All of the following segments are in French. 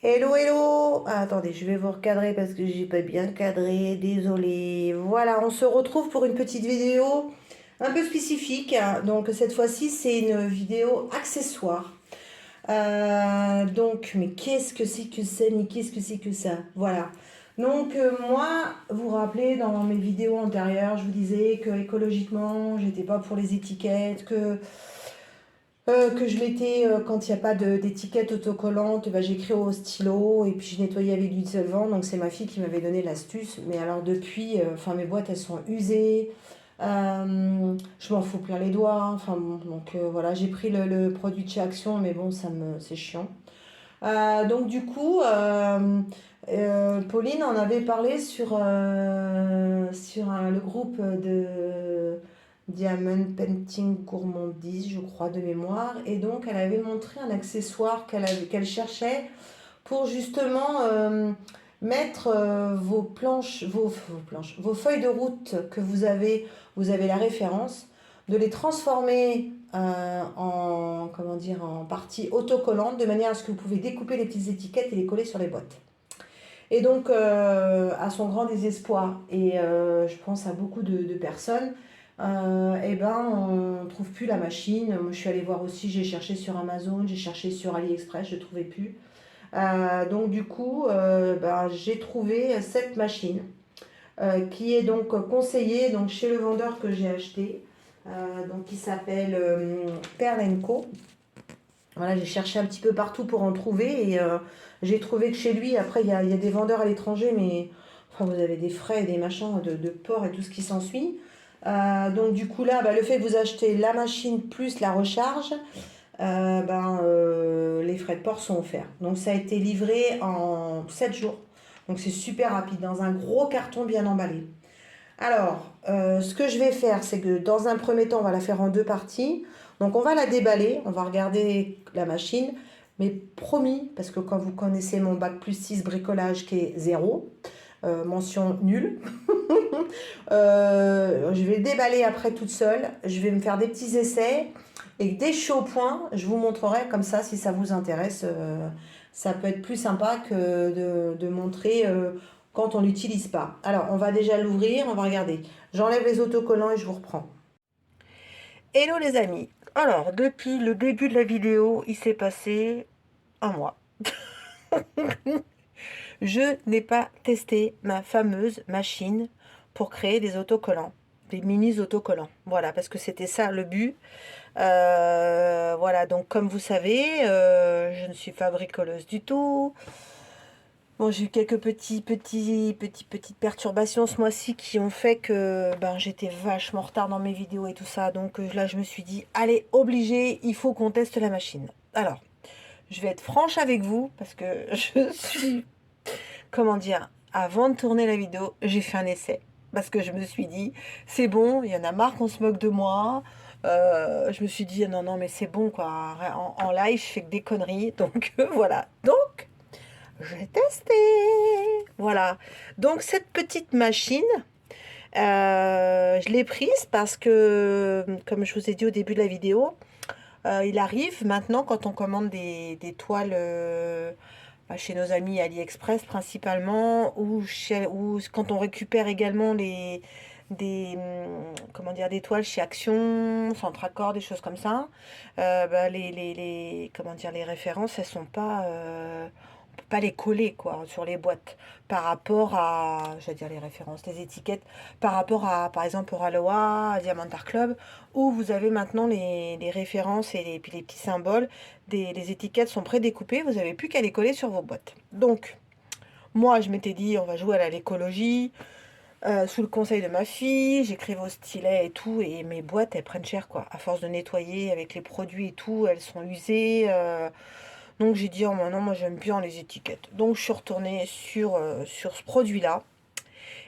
Hello, hello! Ah, attendez, je vais vous recadrer parce que j'ai pas bien cadré, désolé. Voilà, on se retrouve pour une petite vidéo un peu spécifique, hein. Donc cette fois-ci, c'est une vidéo accessoire. Mais qu'est-ce que c'est que ça? Mais qu'est-ce que c'est que ça? Voilà. Moi, vous vous rappelez, dans mes vidéos antérieures, je vous disais que écologiquement, j'étais pas pour les étiquettes, que je mettais quand il n'y a pas d'étiquette autocollante, bah, j'écris au stylo et puis je nettoyais avec du solvant. Donc c'est ma fille qui m'avait donné l'astuce. Mais alors depuis, enfin mes boîtes elles sont usées. Je m'en fous plein les doigts. Enfin bon, voilà, j'ai pris le produit de chez Action, mais bon, c'est chiant. Pauline en avait parlé sur le groupe de Diamond Painting Gourmandise, je crois, de mémoire. Et donc, elle avait montré un accessoire qu'elle cherchait pour justement mettre vos feuilles de route que vous avez la référence, de les transformer comment dire, en partie autocollante, de manière à ce que vous pouvez découper les petites étiquettes et les coller sur les boîtes. Et donc, à son grand désespoir, et je pense à beaucoup de personnes, on ne trouve plus la machine. Moi, je suis allée voir aussi, j'ai cherché sur Amazon, j'ai cherché sur AliExpress, je ne trouvais plus. J'ai trouvé cette machine qui est donc conseillée donc, chez le vendeur que j'ai acheté, qui s'appelle Pearl Co. Voilà, j'ai cherché un petit peu partout pour en trouver et j'ai trouvé que chez lui, après, il y a des vendeurs à l'étranger, mais enfin, vous avez des frais et des machins de port et tout ce qui s'ensuit. Le fait que vous achetez la machine plus la recharge, les frais de port sont offerts. Donc ça a été livré en 7 jours. Donc c'est super rapide, dans un gros carton bien emballé. Alors, ce que je vais faire, c'est que dans un premier temps, on va la faire en deux parties. Donc on va la déballer, on va regarder la machine. Mais promis, parce que quand vous connaissez mon bac plus 6 bricolage qui est zéro, mention nulle, je vais le déballer après toute seule. Je vais me faire des petits essais. Et dès que je suis au point, je vous montrerai comme ça si ça vous intéresse. Ça peut être plus sympa que de montrer quand on l'utilise pas. Alors, on va déjà l'ouvrir, on va regarder. J'enlève les autocollants et je vous reprends. Hello les amis. Alors, depuis le début de la vidéo, il s'est passé un mois. Je n'ai pas testé ma fameuse machine pour créer des autocollants, des mini autocollants. Voilà, parce que c'était ça le but. Voilà, donc comme vous savez, je ne suis pas bricoleuse du tout. Bon, j'ai eu quelques petites perturbations ce mois-ci qui ont fait que j'étais vachement en retard dans mes vidéos et tout ça. Donc là, je me suis dit, allez, obligé, il faut qu'on teste la machine. Alors, je vais être franche avec vous parce que je suis, comment dire, avant de tourner la vidéo, j'ai fait un essai. Parce que je me suis dit, c'est bon, il y en a marre qu'on se moque de moi. Je me suis dit, non, non, mais c'est bon, quoi. En live, je fais que des conneries. Donc, voilà. Donc, j'ai testé. Voilà. Donc, cette petite machine, je l'ai prise parce que, comme je vous ai dit au début de la vidéo, il arrive maintenant quand on commande des toiles chez nos amis AliExpress principalement, ou quand on récupère également comment dire, des toiles chez Action, Centraccord, des choses comme ça. Comment dire, les références, elles sont pas, on peut pas les coller quoi sur les boîtes par rapport à, je vais dire les références, les étiquettes, par rapport à, par exemple, au Aloha, à Diamond Art Club, où vous avez maintenant les références et puis les petits symboles, les étiquettes sont prédécoupées, vous n'avez plus qu'à les coller sur vos boîtes. Donc, moi, je m'étais dit, on va jouer à l'écologie, sous le conseil de ma fille, j'écrivais au stylet et tout, et mes boîtes, elles prennent cher, quoi. À force de nettoyer avec les produits et tout, elles sont usées. Donc j'ai dit, oh non, moi j'aime bien les étiquettes. Donc je suis retournée sur ce produit-là.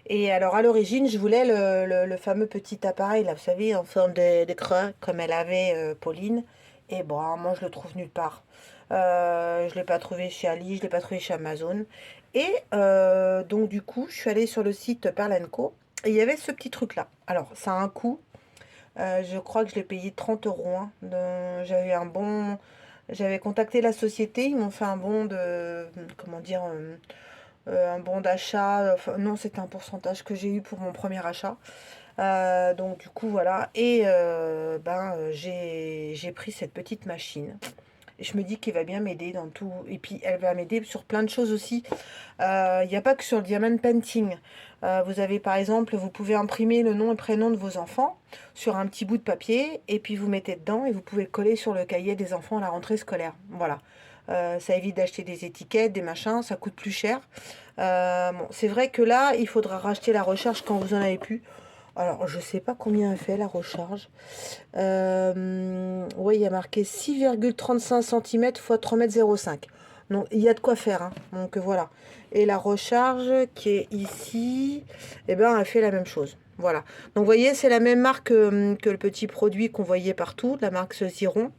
Et alors à l'origine, je voulais le fameux petit appareil, là, vous savez, en forme de croix, comme elle avait Pauline. Et bon, moi je le trouve nulle part. Je ne l'ai pas trouvé chez Ali, je ne l'ai pas trouvé chez Amazon. Et donc du coup, je suis allée sur le site Perl Co. Et il y avait ce petit truc-là. Alors, ça a un coût. Je crois que je l'ai payé 30 euros, hein. J'avais un bon J'avais contacté la société, ils m'ont fait un bon de, comment dire, un bon d'achat. Enfin, non, c'était un pourcentage que j'ai eu pour mon premier achat. Donc du coup voilà, et j'ai pris cette petite machine. Et je me dis qu'elle va bien m'aider dans tout. Et puis elle va m'aider sur plein de choses aussi. Il n'y a pas que sur le diamond painting. Vous avez par exemple, vous pouvez imprimer le nom et prénom de vos enfants sur un petit bout de papier. Et puis vous mettez dedans et vous pouvez le coller sur le cahier des enfants à la rentrée scolaire. Voilà. Ça évite d'acheter des étiquettes, des machins, ça coûte plus cher. Bon, c'est vrai que là, il faudra racheter la recharge quand vous en avez plus. Alors, je sais pas combien elle fait la recharge. Ouais, il y a marqué 6,35 cm x 3,05 m. Donc, il y a de quoi faire, hein. Donc, voilà. Et la recharge qui est ici, eh ben, elle fait la même chose. Voilà. Donc, vous voyez, c'est la même marque que le petit produit qu'on voyait partout, la marque Ziron.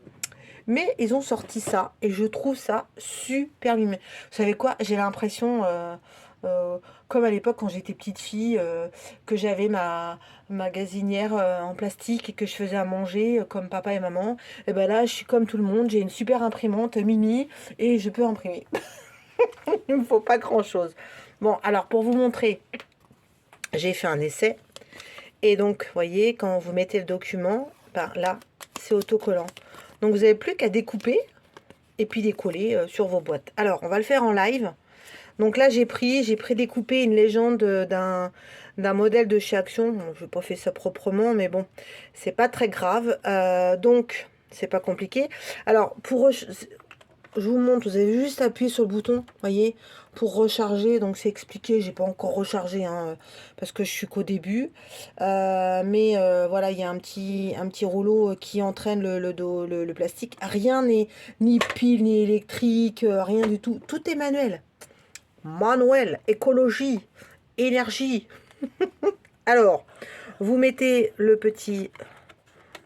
Mais ils ont sorti ça et je trouve ça super mignon. Vous savez quoi? J'ai l'impression, euh, comme à l'époque quand j'étais petite fille, que j'avais ma gazinière en plastique et que je faisais à manger comme papa et maman. Et ben là, je suis comme tout le monde, j'ai une super imprimante mini et je peux imprimer. Il ne me faut pas grand-chose. Bon, alors pour vous montrer, j'ai fait un essai. Et donc, vous voyez, quand vous mettez le document, ben là, c'est autocollant. Donc, vous n'avez plus qu'à découper et puis les coller sur vos boîtes. Alors, on va le faire en live. Donc là, j'ai prédécoupé une légende d'un modèle de chez Action. Bon, je n'ai pas fait ça proprement, mais bon, c'est pas très grave. Donc, c'est pas compliqué. Alors, je vous montre, vous avez juste appuyé sur le bouton, voyez, pour recharger. Donc c'est expliqué, j'ai pas encore rechargé, hein, parce que je suis qu'au début. Voilà, il y a un petit rouleau qui entraîne le plastique. Rien n'est ni pile, ni électrique, rien du tout. Tout est manuel. Manuel, écologie, énergie. Alors, vous mettez le petit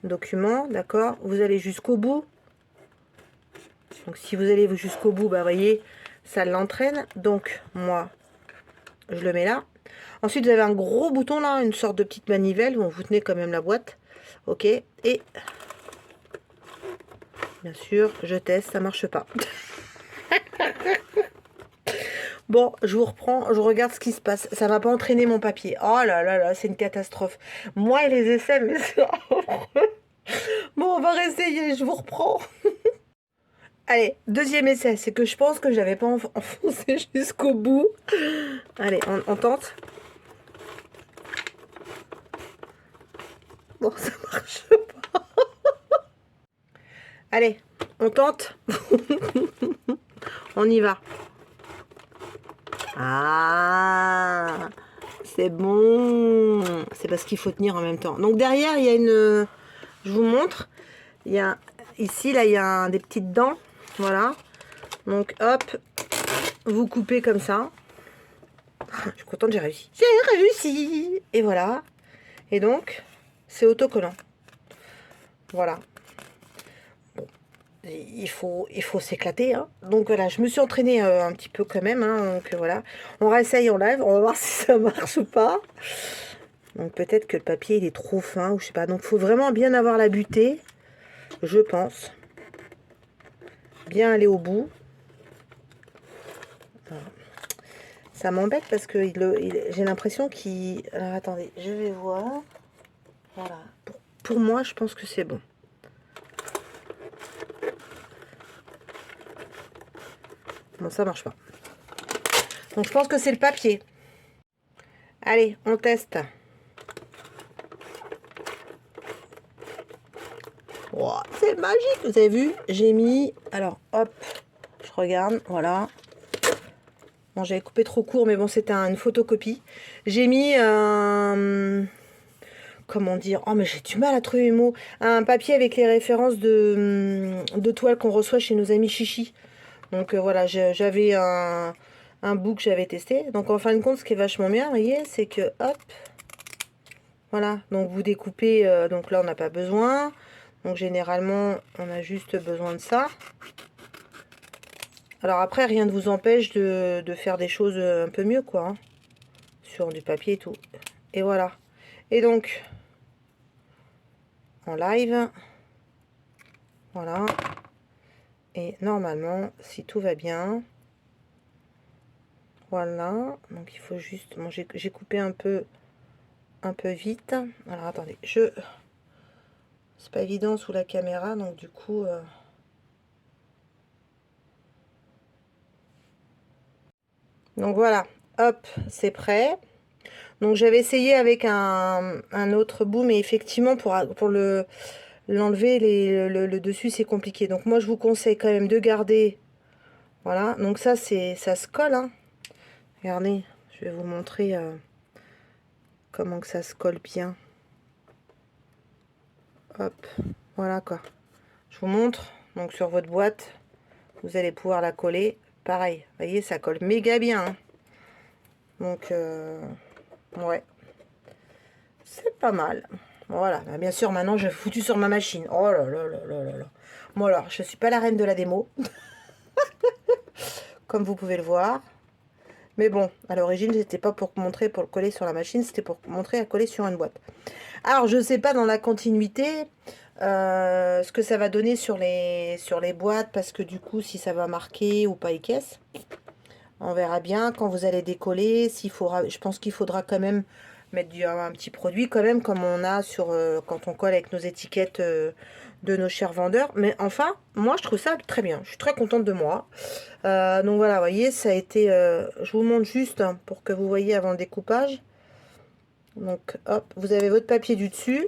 document, d'accord? Vous allez jusqu'au bout. Donc si vous allez jusqu'au bout, bah voyez, ça l'entraîne. Donc moi, je le mets là. Ensuite, vous avez un gros bouton là, une sorte de petite manivelle où vous tenez quand même la boîte. Ok. Et bien sûr, je teste, ça marche pas. Bon, je vous reprends, je regarde ce qui se passe. Ça va pas entraîner mon papier. Oh là là là, c'est une catastrophe. Moi et les essais, mais c'est affreux. Bon, on va réessayer, je vous reprends. Allez, deuxième essai, c'est que je pense que j'avais pas enfoncé jusqu'au bout. Allez, on tente. Bon, ça marche pas. Allez, on tente. On y va. Ah, c'est bon. C'est parce qu'il faut tenir en même temps. Donc derrière, il y a une... Je vous montre. Il y a... Ici, là, il y a des petites dents. Voilà. Donc, hop. Vous coupez comme ça. Je suis contente, j'ai réussi. J'ai réussi. Et voilà. Et donc, c'est autocollant. Voilà. Il faut s'éclater, hein. Donc voilà, je me suis entraînée un petit peu quand même, hein. Donc voilà, on réessaye en live, on va voir si ça marche ou pas. Donc peut-être que le papier il est trop fin ou je sais pas. Donc il faut vraiment bien avoir la butée, je pense. Bien aller au bout. Voilà. Ça m'embête parce que j'ai l'impression qu'il... Alors attendez, je vais voir. Voilà. Pour moi, je pense que c'est bon. Bon, ça marche pas. Donc je pense que c'est le papier. Allez, on teste. Oh, c'est magique, vous avez vu? J'ai mis... Alors, hop, je regarde, voilà. Bon, j'avais coupé trop court, mais bon, c'était une photocopie. J'ai mis un... Comment dire? Oh, mais j'ai du mal à trouver les mots. Un papier avec les références de toiles qu'on reçoit chez nos amis chichi. Donc, voilà, j'avais un bout que j'avais testé. Donc, en fin de compte, ce qui est vachement bien, vous voyez, c'est que, hop, voilà. Donc, vous découpez... donc là, on n'a pas besoin. Donc généralement, on a juste besoin de ça. Alors après, rien ne vous empêche de faire des choses un peu mieux, quoi. Hein, sur du papier et tout. Et voilà. Et donc, en live, voilà. Et normalement, si tout va bien, voilà. Donc il faut juste... Bon, j'ai coupé un peu vite. Alors attendez, c'est pas évident sous la caméra, donc du coup... Donc voilà, hop, c'est prêt. Donc j'avais essayé avec un autre bout, mais effectivement pour l'enlever, le dessus c'est compliqué. Donc moi je vous conseille quand même de garder. Voilà, donc ça se colle, hein. Regardez, je vais vous montrer comment que ça se colle bien. Hop, voilà quoi. Je vous montre, donc sur votre boîte, vous allez pouvoir la coller. Pareil, vous voyez, ça colle méga bien, hein. Donc, ouais, c'est pas mal. Voilà, bah, bien sûr, maintenant, je l'ai foutu sur ma machine. Oh là là là là là là. Bon, alors, je suis pas la reine de la démo, comme vous pouvez le voir. Mais bon, à l'origine, c'était pas pour montrer, pour le coller sur la machine, c'était pour montrer à coller sur une boîte. Alors, je sais pas dans la continuité ce que ça va donner sur les boîtes, parce que du coup, si ça va marquer ou pas équesse. On verra bien quand vous allez décoller. Je pense qu'il faudra quand même mettre un petit produit quand même, comme on a sur quand on colle avec nos étiquettes de nos chers vendeurs. Mais enfin, moi je trouve ça très bien. Je suis très contente de moi. Donc voilà, vous voyez, ça a été... je vous montre juste hein, pour que vous voyez avant le découpage. Donc hop, vous avez votre papier du dessus.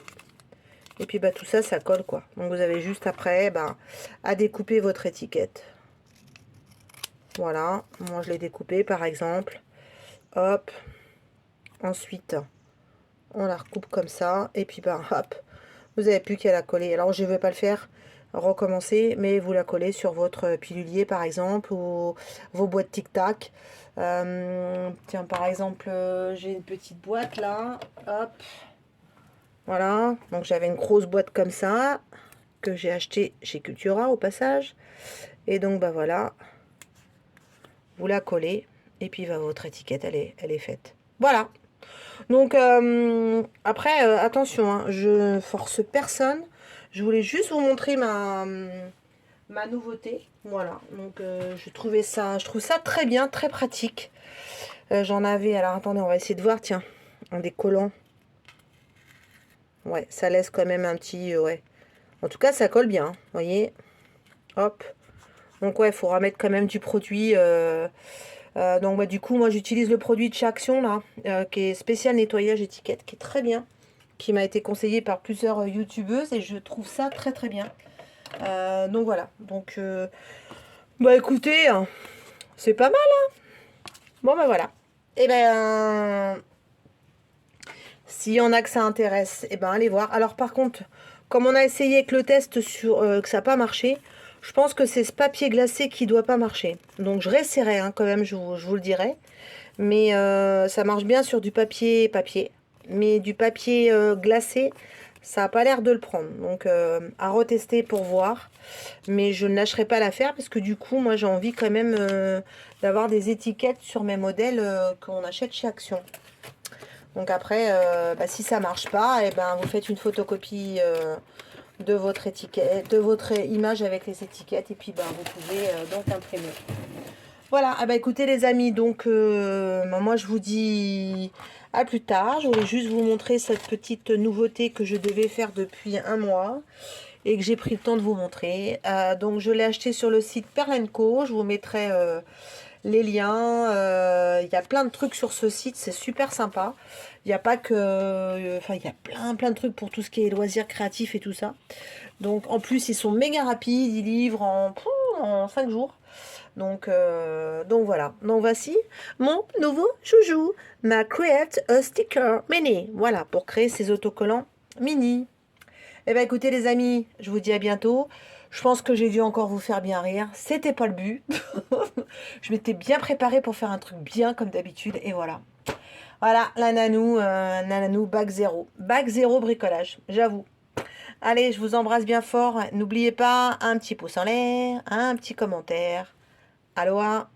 Et puis bah tout ça, ça colle quoi. Donc vous avez juste après à découper votre étiquette. Voilà, moi je l'ai découpé par exemple. Hop. Ensuite, on la recoupe comme ça. Et puis, ben, hop. Vous n'avez plus qu'à la coller. Alors, je ne vais pas le faire recommencer, mais vous la collez sur votre pilulier, par exemple, ou vos boîtes tic-tac. Tiens, par exemple, j'ai une petite boîte là. Hop. Voilà. Donc, j'avais une grosse boîte comme ça, que j'ai acheté chez Cultura, au passage. Et donc, bah voilà. Vous la collez. Et puis, bah, votre étiquette, elle est faite. Voilà. Donc, après, attention, hein, je force personne. Je voulais juste vous montrer ma nouveauté. Voilà, donc je trouve ça très bien, très pratique. J'en avais, alors attendez, on va essayer de voir, tiens, un des collants. Ouais, ça laisse quand même un petit, ouais. En tout cas, ça colle bien, hein, vous voyez. Hop. Donc ouais, il faudra mettre quand même du produit. Donc bah, du coup, moi j'utilise le produit de chez Action, là, qui est spécial nettoyage étiquette, qui est très bien, qui m'a été conseillé par plusieurs youtubeuses et je trouve ça très très bien. Donc voilà, donc bah écoutez, hein, c'est pas mal, hein. Bon bah voilà. Et ben s'il y en a que ça intéresse, et ben allez voir. Alors par contre, comme on a essayé avec le test sur que ça n'a pas marché, je pense que c'est ce papier glacé qui doit pas marcher. Donc je réessayerai hein, quand même, je vous le dirai. Mais ça marche bien sur du papier. Mais du papier glacé, ça n'a pas l'air de le prendre. Donc à retester pour voir. Mais je ne lâcherai pas l'affaire parce que du coup, moi j'ai envie quand même d'avoir des étiquettes sur mes modèles qu'on achète chez Action. Donc après, bah, si ça marche pas, et ben vous faites une photocopie de votre étiquette, de votre image avec les étiquettes et puis ben vous pouvez donc imprimer. Voilà, ah bah écoutez les amis, donc moi je vous dis à plus tard. Je voulais juste vous montrer cette petite nouveauté que je devais faire depuis un mois et que j'ai pris le temps de vous montrer. Donc je l'ai acheté sur le site Perle & Co. Je vous mettrai les liens. Il y a plein de trucs sur ce site, c'est super sympa. Il n'y a pas que... Enfin, il y a plein de trucs pour tout ce qui est loisirs créatifs et tout ça. Donc en plus, ils sont méga rapides, ils livrent en 5 jours. Donc voilà. Donc voici mon nouveau joujou, ma Create a Sticker Mini. Voilà, pour créer ces autocollants mini. Eh bien écoutez les amis, je vous dis à bientôt. Je pense que j'ai dû encore vous faire bien rire. C'était pas le but. Je m'étais bien préparée pour faire un truc bien comme d'habitude. Et voilà. Voilà, la nanou bac 0. Bac 0 bricolage, j'avoue. Allez, je vous embrasse bien fort. N'oubliez pas un petit pouce en l'air, un petit commentaire. Aloha!